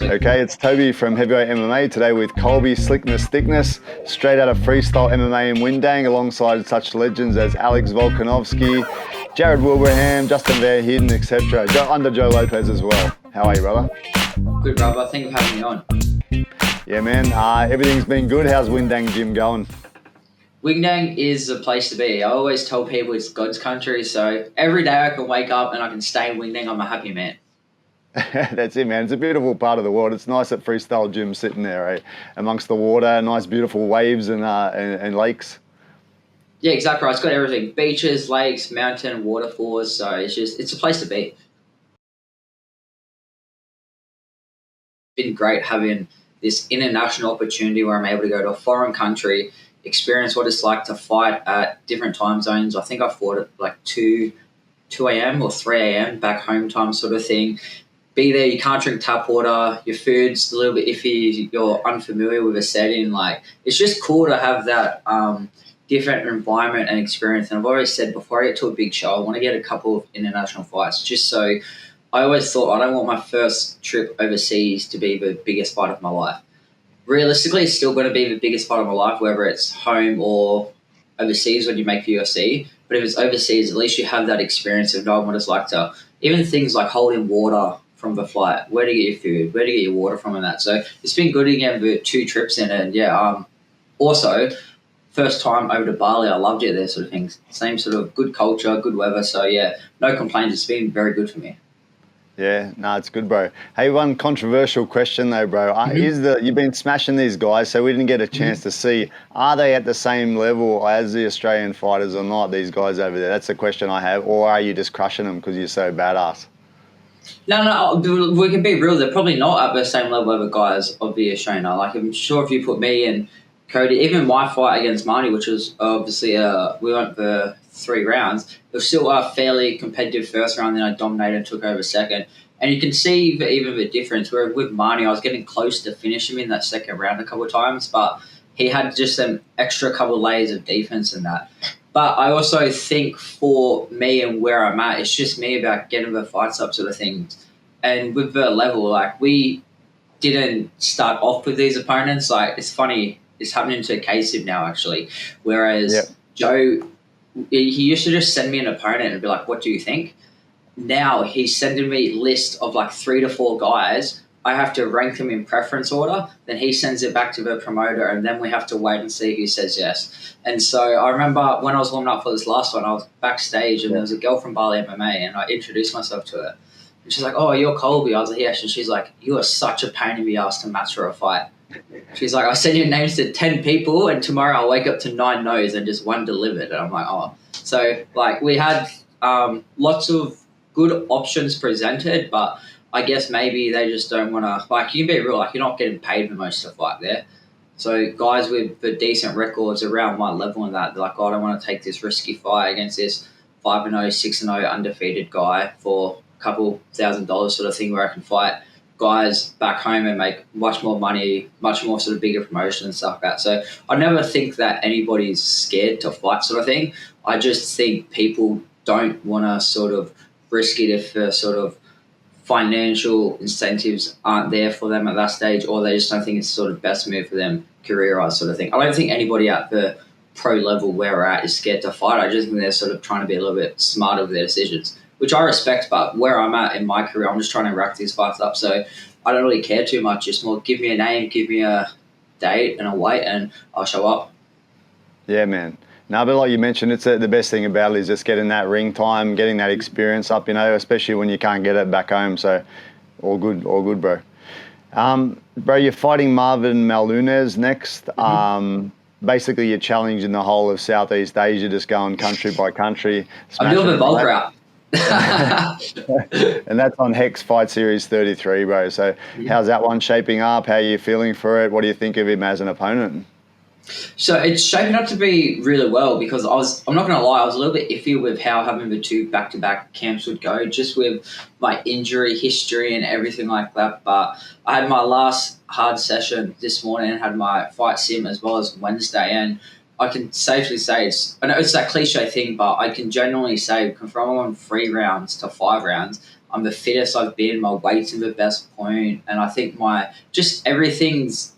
Okay, it's Toby from Heavyweight MMA today with Colby, Thicknesse, straight out of Freestyle MMA in Windang, alongside such legends as Alex Volkanovski, Jared Wilbraham, Justin Verheiden, etc. Under Joe Lopez as well. How are you, brother? Good, brother. Thank you for having me on. Yeah, man. Everything's been good. How's Windang Gym going? Windang is the place to be. I always tell people it's God's country, so every day I can wake up and I can stay in Windang, I'm a happy man. That's it, man. It's a beautiful part of the world. It's nice at Freestyle Gym sitting there, right? Amongst the water, nice beautiful waves and lakes. Yeah, exactly right. It's got everything. Beaches, lakes, mountain, waterfalls, so it's a place to be. It's been great having this international opportunity where I'm able to go to a foreign country, experience what it's like to fight at different time zones. I think I fought at like 2 a.m. or 3 a.m. back home time sort of thing. Be there, you can't drink tap water, your food's a little bit iffy, you're unfamiliar with a setting. Like, it's just cool to have that different environment and experience. And I've always said before I get to a big show, I want to get a couple of international fights, just so I always thought I don't want my first trip overseas to be the biggest fight of my life. Realistically, it's still going to be the biggest fight of my life, whether it's home or overseas when you make the UFC. But if it's overseas, at least you have that experience of knowing what it's like to, even things like holding water from the flight, where to get your food, where to get your water from, and that. So it's been good again with 2 trips in it. And yeah, also, first time over to Bali, I loved it there, sort of things. Same sort of good culture, good weather. So yeah, no complaints. It's been very good for me. Yeah, no, it's good, bro. Hey, one controversial question though, bro. You've been smashing these guys, so we didn't get a chance to see, are they at the same level as the Australian fighters or not, these guys over there? That's the question I have. Or are you just crushing them because you're so badass? No, we can be real. They're probably not at the same level of the guys of the Australian. Like, I'm sure if you put me and Cody, even my fight against Marty, which was obviously we went for 3 rounds, it was still a fairly competitive first round, then I dominated and took over second. And you can see even the difference, where with Marty, I was getting close to finish him in that second round a couple of times, but he had just some extra couple of layers of defense in that. But I also think for me and where I'm at, it's just me about getting the fights up sort of things. And with the level, like, we didn't start off with these opponents. Like, it's funny, it's happening to Kasib now, actually. Whereas Joe, he used to just send me an opponent and be like, what do you think? Now he's sending me a list of like 3 to 4 guys. I have to rank them in preference order. Then he sends it back to the promoter, and then we have to wait and see who says yes. And so I remember when I was warming up for this last one, I was backstage, and there was a girl from Bali MMA, and I introduced myself to her. And she's like, "Oh, you're Colby." I was like, "Yes." And she's like, "You are such a pain in the ass to match for a fight." She's like, "I send your names to 10 people, and tomorrow I'll wake up to 9 no's and just 1 delivered." And I'm like, "Oh." So, like, we had lots of good options presented, but I guess maybe they just don't want to, like, you can be real, like, you're not getting paid the most to fight there. So guys with the decent records around my level and that, they're like, oh, I don't want to take this risky fight against this 5-0, 6-0 undefeated guy for a couple $1,000 sort of thing, where I can fight guys back home and make much more money, much more sort of bigger promotion and stuff like that. So I never think that anybody's scared to fight sort of thing. I just think people don't want to sort of risk it if the sort of financial incentives aren't there for them at that stage, or they just don't think it's sort of best move for them career-wise sort of thing. I don't think anybody at the pro level where we're at is scared to fight. I just think they're sort of trying to be a little bit smarter with their decisions, which I respect, but where I'm at in my career, I'm just trying to rack these fights up. So I don't really care too much. Just more give me a name, give me a date and a weight, and I'll show up. Yeah, man. No, but like you mentioned, it's the best thing about it is just getting that ring time, getting that experience up, especially when you can't get it back home. So all good, bro. Bro, you're fighting Marvin Malunes next. Basically, you're challenging the whole of Southeast Asia, just going country by country. I'm doing the bulk route. And that's on Hex Fight Series 33, bro. So how's that one shaping up? How are you feeling for it? What do you think of him as an opponent? So it's shaping up to be really well, because I'm not going to lie, I was a little bit iffy with how having the 2 back-to-back camps would go, just with my injury history and everything like that. But I had my last hard session this morning and had my fight sim as well as Wednesday, and I can safely say I know it's that cliche thing, but I can genuinely say from 3 rounds to 5 rounds, I'm the fittest I've been. My weight's in the best point, and I think just everything's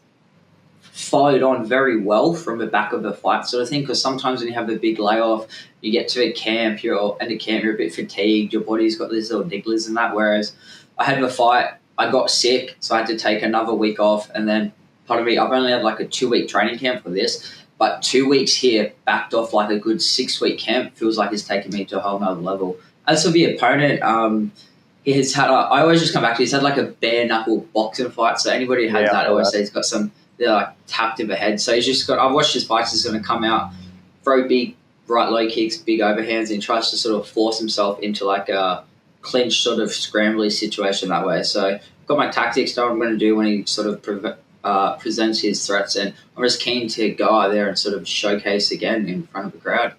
followed on very well from the back of the fight sort of thing. Because sometimes when you have a big layoff, you get to a camp, you're a bit fatigued, your body's got these little nigglers and that. Whereas I had the fight, I got sick, so I had to take another week off, and then part of me, I've only had like a 2-week training camp for this, but 2 weeks here backed off like a good 6-week camp feels like it's taken me to a whole nother level. As for the opponent, he has had, I always just come back to, he's had like a bare knuckle boxing fight. So anybody who has that, I always say he's got some, they're like tapped in the head. So he's just got, I've watched his fights, he's going to come out, throw big right low kicks, big overhands, and tries to sort of force himself into like a clinch sort of scrambly situation that way. So got my tactics, know what I'm going to do when he sort of presents his threats, and I'm just keen to go out there and sort of showcase again in front of the crowd.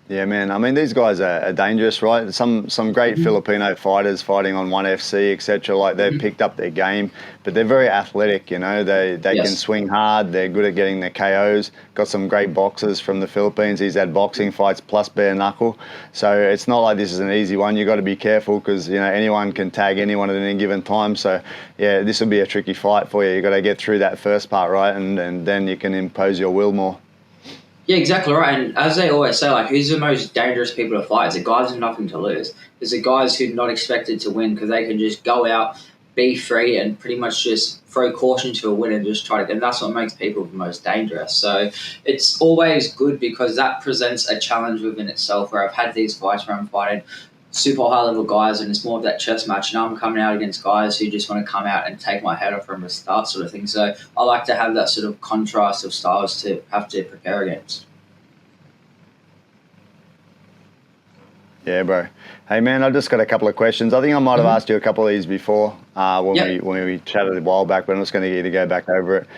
Yeah, man. I mean, these guys are dangerous, right? Some great Filipino fighters fighting on 1FC, etc. Like they've picked up their game, but they're very athletic. You know, they can swing hard. They're good at getting their KOs. Got some great boxers from the Philippines. He's had boxing fights plus bare knuckle, so it's not like this is an easy one. You got to be careful because anyone can tag anyone at any given time. So yeah, this will be a tricky fight for you. You got to get through that first part, right, and then you can impose your will more. Yeah, exactly right. And as they always say, like, who's the most dangerous people to fight? It's the guys with nothing to lose. It's the guys who are not expected to win because they can just go out, be free, and pretty much just throw caution to a win and just try to. And that's what makes people the most dangerous. So it's always good because that presents a challenge within itself. Where I've had these fights where I'm fighting super high level guys, and it's more of that chess match. Now I'm coming out against guys who just want to come out and take my head off from the start, sort of thing. So I like to have that sort of contrast of styles to have to prepare against. Yeah, bro. Hey, man, I just got a couple of questions. I think I might have asked you a couple of these before when we chatted a while back, but I'm just going to get you to go back over it.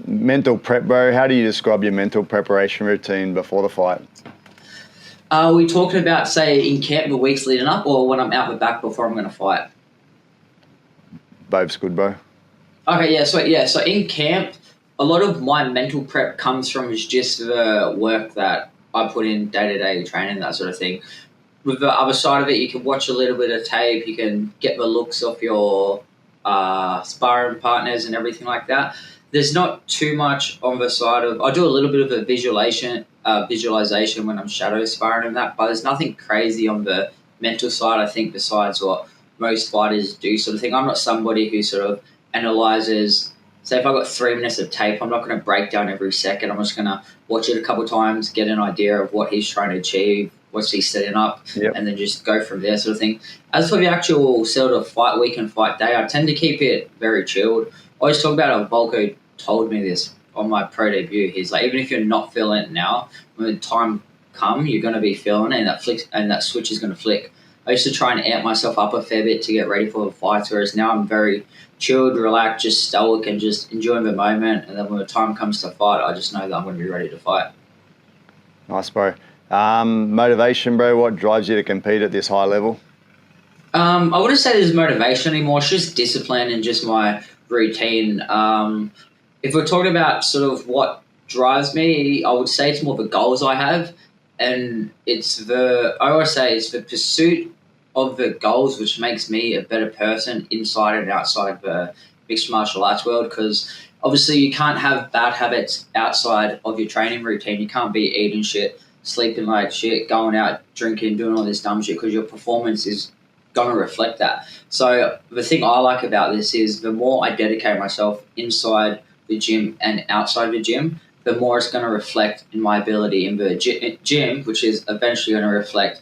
Mental prep, bro. How do you describe your mental preparation routine before the fight? Are we talking about, say, in camp the weeks leading up, or when I'm out the back before I'm going to fight? Both's good, bro. Okay, yeah. So in camp, a lot of my mental prep comes from just the work that I put in day-to-day training, that sort of thing. With the other side of it, you can watch a little bit of tape, you can get the looks of your sparring partners and everything like that. There's not too much on the side of, I do a little bit of a visualization when I'm shadow sparring and that, but there's nothing crazy on the mental side, I think, besides what most fighters do, sort of thing. I'm not somebody who sort of analyzes, say if I've got 3 minutes of tape, I'm not going to break down every second. I'm just going to watch it a couple of times, get an idea of what he's trying to achieve, what's he setting up, and then just go from there, sort of thing. As for the actual sort of fight week and fight day, I tend to keep it very chilled. I always talk about a Volko told me this on my pro debut. He's like, even if you're not feeling it now, when the time comes, you're going to be feeling it, and that switch is going to flick. I used to try and amp myself up a fair bit to get ready for the fights, whereas now I'm very chilled, relaxed, just stoic, and just enjoying the moment. And then when the time comes to fight, I just know that I'm going to be ready to fight. Nice, bro. Motivation, bro. What drives you to compete at this high level? I wouldn't say there's motivation anymore. It's just discipline and just my routine. If we're talking about sort of what drives me, I would say it's more the goals I have. And I always say it's the pursuit of the goals which makes me a better person inside and outside the mixed martial arts world, because obviously you can't have bad habits outside of your training routine. You can't be eating shit, sleeping like shit, going out, drinking, doing all this dumb shit, because your performance is going to reflect that. So the thing I like about this is the more I dedicate myself inside the gym and outside the gym, the more it's going to reflect in my ability in the gym, which is eventually going to reflect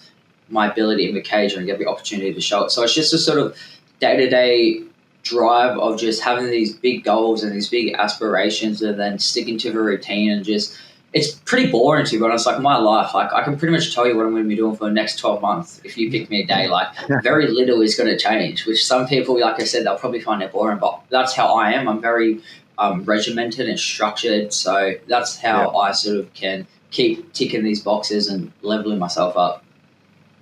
my ability in the cage and get the opportunity to show it. So it's just a sort of day-to-day drive of just having these big goals and these big aspirations, and then sticking to the routine, and just, it's pretty boring, to be honest. Like my life, like I can pretty much tell you what I'm going to be doing for the next 12 months. If you pick me a day, like very little is going to change, which some people, like I said, they'll probably find it boring, but that's how I am. I'm very regimented and structured. So that's how I sort of can keep ticking these boxes and leveling myself up.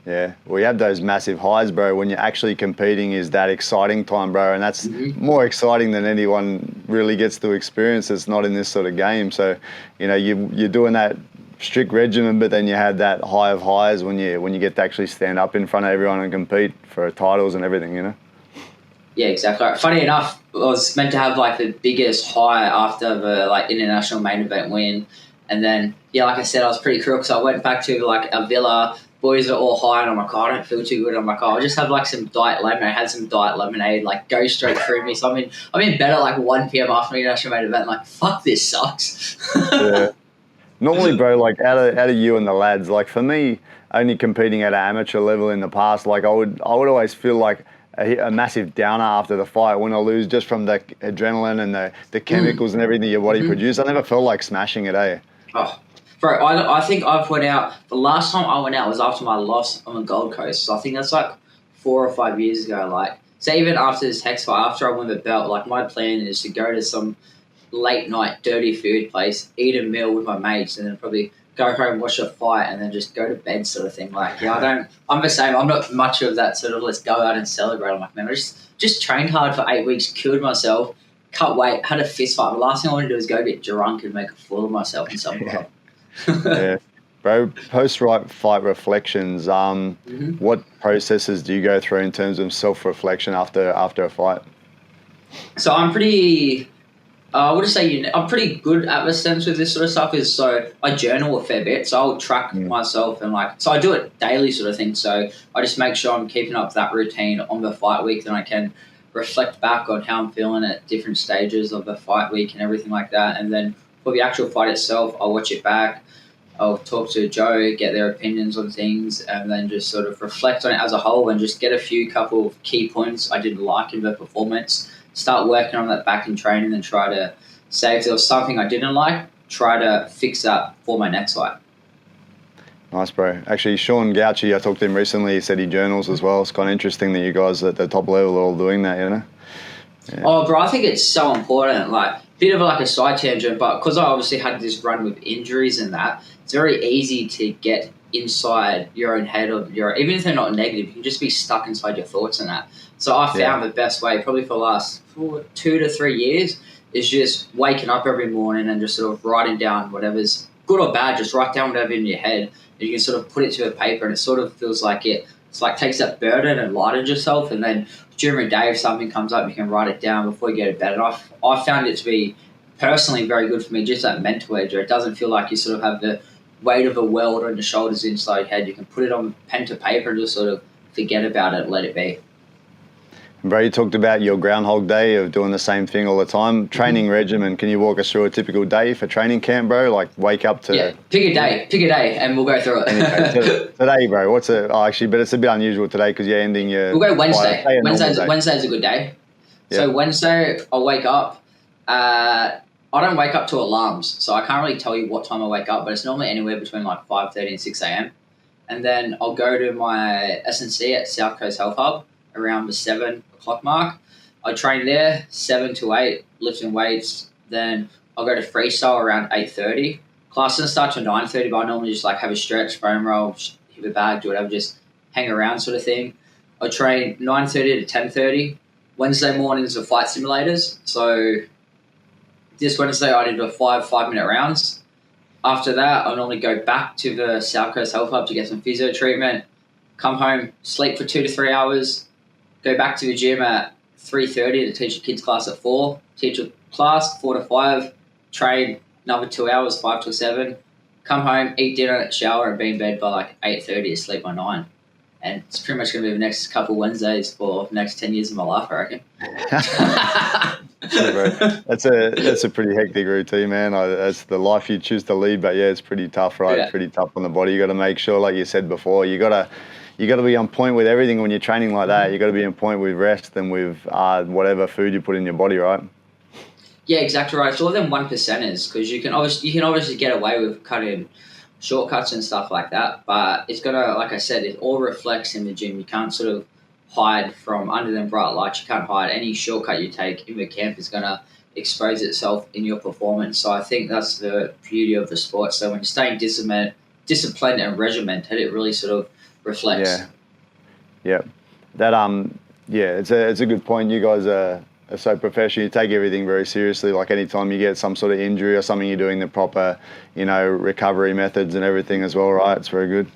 Yeah, well, you have those massive highs, bro. When you're actually competing is that exciting time, bro. And that's more exciting than anyone really gets to experience. It's not in this sort of game. So, you're doing that strict regimen, but then you had that high of highs when you get to actually stand up in front of everyone and compete for titles and everything, you know? Yeah, exactly. Funny enough, I was meant to have like the biggest high after the like international main event win, and then like I said, I was pretty crook, so I went back to like a villa. Boys are all high, and I'm like, oh, I don't feel too good. I'm like, oh, I'll just have like some diet lemonade. I had some diet lemonade, like go straight through me. So I'm in bed at like 1 p.m. after the international main event. Like, fuck, this sucks. Yeah. Normally, bro, like out of you and the lads, like for me, only competing at an amateur level in the past, like I would always feel like a massive downer after the fight when I lose, just from the adrenaline and the chemicals and everything your body produces. I never felt like smashing it, eh? Oh, bro, I think I've went out. The last time I went out was after my loss on the Gold Coast. So I think that's like 4 or 5 years ago. Like, so even after this Hex Fight, after I win the belt, like my plan is to go to some late night dirty food place, eat a meal with my mates, and then probably go home, watch a fight, and then just go to bed sort of thing. Like, I'm the same. I'm not much of that sort of let's go out and celebrate. I'm like, man, I just trained hard for 8 weeks, killed myself, cut weight, had a fist fight. The last thing I want to do is go get drunk and make a fool of myself in some club. Yeah. Bro, post-fight reflections, what processes do you go through in terms of self-reflection after a fight? So I'm pretty... I would say I'm pretty good at the sense with this sort of stuff. So I journal a fair bit, so I'll track myself and so I do it daily sort of thing. So I just make sure I'm keeping up that routine on the fight week, then I can reflect back on how I'm feeling at different stages of the fight week and everything like that. And then for the actual fight itself, I'll watch it back. I'll talk to Joe, get their opinions on things, and then just sort of reflect on it as a whole and just get a couple of key points I didn't like in the performance. Start working on that back in training and try to say if there was something I didn't like, try to fix that for my next fight. Nice, bro. Actually, Sean Gauchi, I talked to him recently, he said he journals as well. It's kind of interesting that you guys at the top level are all doing that, you know? Yeah. Oh, bro, I think it's so important. Like, bit of like a side tangent, but because I obviously had this run with injuries and that, it's very easy to get inside your own head even if they're not negative, you can just be stuck inside your thoughts and that. So I found the best way, probably for the last 2 to 3 years, is just waking up every morning and just sort of writing down whatever's good or bad. Just write down whatever in your head, and you can sort of put it to a paper, and it sort of feels like it's like takes that burden and lightens yourself. And then during the day, if something comes up, you can write it down before you go to bed. And I found it to be personally very good for me, just that mental edge, where it doesn't feel like you sort of have the weight of the world on your shoulders inside your head. You can put it on pen to paper and just sort of forget about it and let it be. Bro, you talked about your Groundhog Day of doing the same thing all the time. Training regimen, can you walk us through a typical day for training camp, bro? Like wake up to... Yeah, pick a day and we'll go through it. Today, bro, actually, but it's a bit unusual today because you're ending your... We'll go Wednesday. Wednesday's a good day. Yeah. So Wednesday, I'll wake up. I don't wake up to alarms, so I can't really tell you what time I wake up, but it's normally anywhere between like 5:30 and 6 a.m. And then I'll go to my S&C at South Coast Health Hub around the 7 o'clock mark. I train there 7 to 8, lifting weights. Then I'll go to Freestyle around 8:30. Class doesn't start till 9:30, but I normally just like have a stretch, foam roll, hit a bag, do whatever, just hang around sort of thing. I train 9:30 to 10:30. Wednesday mornings are fight simulators. So this Wednesday I did a 5-minute rounds. After that, I normally go back to the South Coast Health Hub to get some physio treatment, come home, sleep for 2 to 3 hours, go back to the gym at 3:30 to teach a kids class at 4, teach a class 4 to 5, train another 2 hours, 5 to 7, come home, eat dinner, shower, and be in bed by like 8:30 to sleep by 9. And it's pretty much going to be the next couple Wednesdays for the next 10 years of my life, I reckon. Yeah, bro. That's a pretty hectic routine, man. That's the life you choose to lead, but yeah, it's pretty tough, right? Yeah. Pretty tough on the body. You got to make sure, like you said before, you got to be on point with everything when you're training like that. You got to be on point with rest and with whatever food you put in your body, right? Yeah, exactly right. It's all them 1%ers, because you can obviously get away with cutting shortcuts and stuff like that, but it's gonna, like I said, it all reflects in the gym. You can't sort of hide from under them bright lights. You can't hide. Any shortcut you take in the camp is gonna expose itself in your performance. So I think that's the beauty of the sport. So when you're staying disciplined and regimented, it really sort of reflects. Yeah. That it's a good point. You guys are so professional. You take everything very seriously. Like anytime you get some sort of injury or something, you're doing the proper, recovery methods and everything as well, right? It's very good.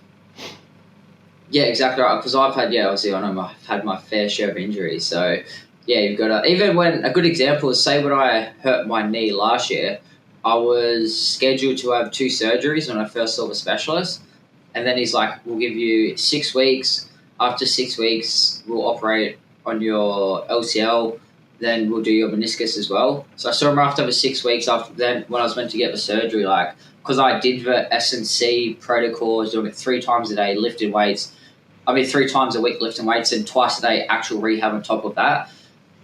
Yeah, exactly right. Because obviously I've had my fair share of injuries. So yeah, you've got to, even when, a good example is, say when I hurt my knee last year, I was scheduled to have 2 surgeries when I first saw the specialist. And then he's like, we'll give you 6 weeks. After 6 weeks, we'll operate on your LCL. Then we'll do your meniscus as well. So I saw him after the 6 weeks after then when I was meant to get the surgery, like, because I did the S&C protocol, I was doing it 3 times a day, lifting weights. 3 times a week lifting weights and twice a day actual rehab on top of that.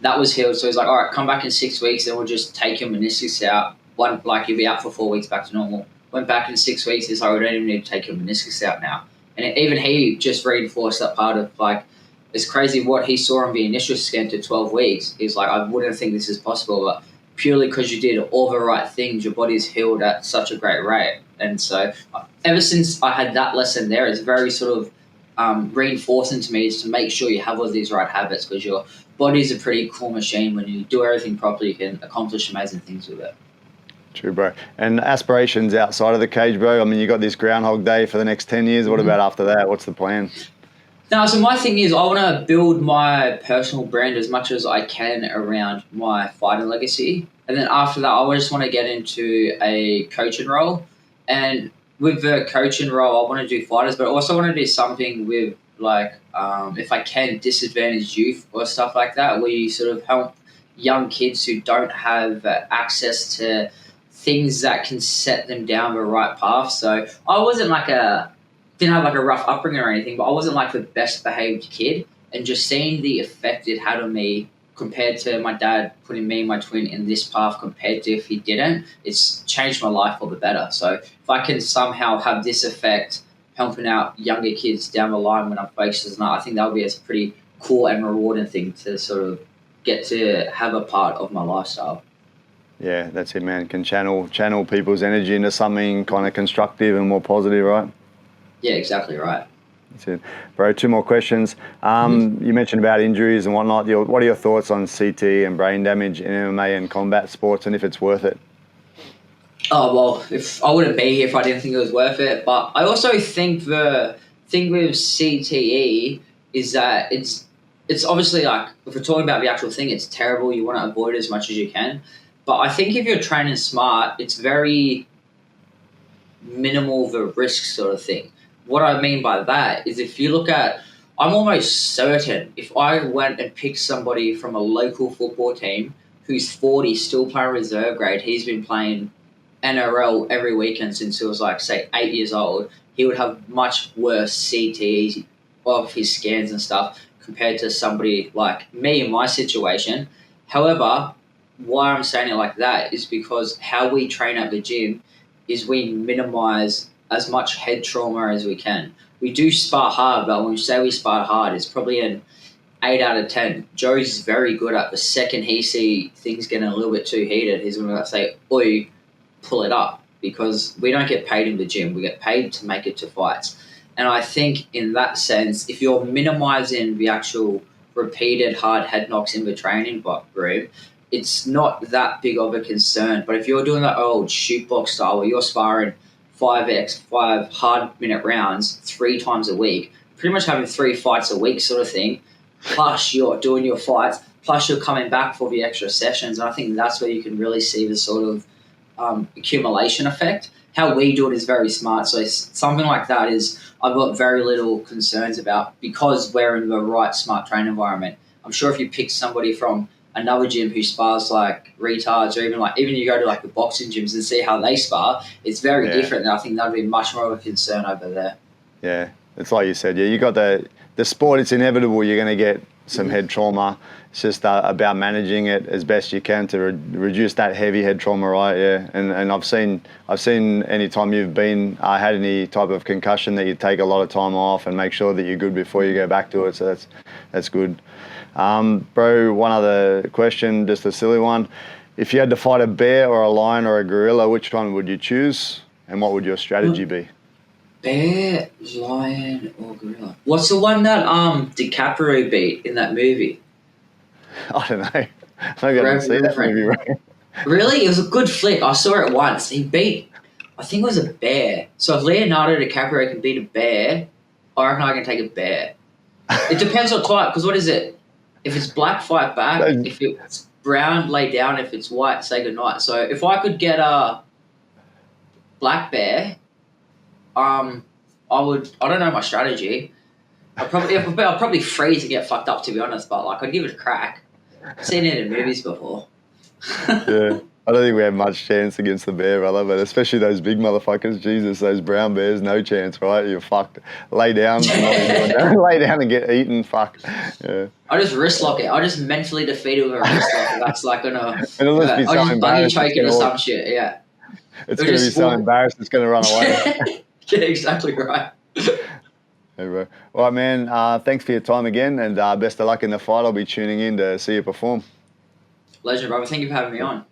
That was healed. So he's like, all right, come back in 6 weeks and we'll just take your meniscus out. You'll be out for 4 weeks back to normal. Went back in 6 weeks. He's like, we don't even need to take your meniscus out now. And even he just reinforced that part of, like, it's crazy what he saw on the initial scan to 12 weeks. He's like, I wouldn't think this is possible, but purely because you did all the right things, your body's healed at such a great rate. And so ever since I had that lesson there, it's very sort of reinforcing to me is to make sure you have all these right habits, because your body's a pretty cool machine. When you do everything properly, you can accomplish amazing things with it. True, bro. And aspirations outside of the cage, bro? I mean, you got this Groundhog Day for the next 10 years. What about after that? What's the plan? Now, so my thing is I want to build my personal brand as much as I can around my fighting legacy. And then after that, I just want to get into a coaching role. And with the coaching role, I want to do fighters, but I also want to do something with, like, if I can, disadvantaged youth or stuff like that, where you sort of help young kids who don't have access to things that can set them down the right path. So I wasn't didn't have like a rough upbringing or anything, but I wasn't like the best behaved kid. And just seeing the effect it had on me compared to my dad putting me and my twin in this path compared to if he didn't, it's changed my life for the better. So if I can somehow have this effect helping out younger kids down the line when I'm focused as not, I think that would be a pretty cool and rewarding thing to sort of get to have a part of my lifestyle. Yeah, that's it, man. Can channel people's energy into something kind of constructive and more positive, right? Yeah, exactly right. That's it. Bro, 2 more questions. You mentioned about injuries and whatnot. What are your thoughts on CTE and brain damage in MMA and combat sports, and if it's worth it? Oh, well, if I wouldn't be here if I didn't think it was worth it. But I also think the thing with CTE is that it's obviously, like, if we're talking about the actual thing, it's terrible. You want to avoid it as much as you can. But I think if you're training smart, it's very minimal the risk sort of thing. What I mean by that is if you look at, I'm almost certain if I went and picked somebody from a local football team who's 40, still playing reserve grade, he's been playing NRL every weekend since he was, like, say, 8 years old, he would have much worse CTE of his scans and stuff compared to somebody like me in my situation. However, why I'm saying it like that is because how we train at the gym is we minimize as much head trauma as we can. We do spar hard, but when we say we spar hard, it's probably an 8 out of 10. Joe's very good at the second he see things getting a little bit too heated, he's going to say, oi, pull it up, because we don't get paid in the gym. We get paid to make it to fights. And I think in that sense, if you're minimizing the actual repeated hard head knocks in the training room, it's not that big of a concern. But if you're doing that old shootbox style where you're sparring 5 hard-minute rounds 3 times a week, pretty much having 3 fights a week sort of thing, plus you're doing your fights, plus you're coming back for the extra sessions, and I think that's where you can really see the sort of accumulation effect. How we do it is very smart. So something like that is I've got very little concerns about, because we're in the right smart training environment. I'm sure if you pick somebody from another gym who spars like retards, or even you go to like the boxing gyms and see how they spar, it's very different. And I think that would be much more of a concern over there. Yeah, it's like you said. Yeah, you got the sport. It's inevitable. You're going to get some head trauma. It's just about managing it as best you can to reduce that heavy head trauma, right? Yeah, and I've seen any time you've been had any type of concussion that you take a lot of time off and make sure that you're good before you go back to it. So that's good. Bro, one other question, just a silly one. If you had to fight a bear or a lion or a gorilla, which one would you choose, and what would your strategy be? Bear, lion, or gorilla? What's the one that DiCaprio beat in that movie? I don't know. Maybe I didn't see that Reverend. movie, right? Really? It was a good flick. I saw it once. He beat, I think it was a bear. So if Leonardo DiCaprio can beat a bear, I reckon I can take a bear. It depends on type, because what is it? If it's black, fight back. If it's brown, lay down. If it's white, say goodnight. So if I could get a black bear, I don't know my strategy. I'll probably freeze and get fucked up, to be honest, but like I'd give it a crack. I've seen it in movies before. Yeah. I don't think we have much chance against the bear, brother, but especially those big motherfuckers. Jesus, those brown bears, no chance, right? You're fucked. Lay down. Lay down and get eaten. Fuck. Yeah. I just wrist lock it. I just mentally defeat it with a wrist lock. That's like gonna. It'll just be so I'll just buggy embarrassed. choke it or some shit. Yeah. It's going to be so embarrassed. It's going to run away. Yeah, exactly right. Hey, bro. All right, man. Thanks for your time again, and best of luck in the fight. I'll be tuning in to see you perform. Legend, brother. Thank you for having me on.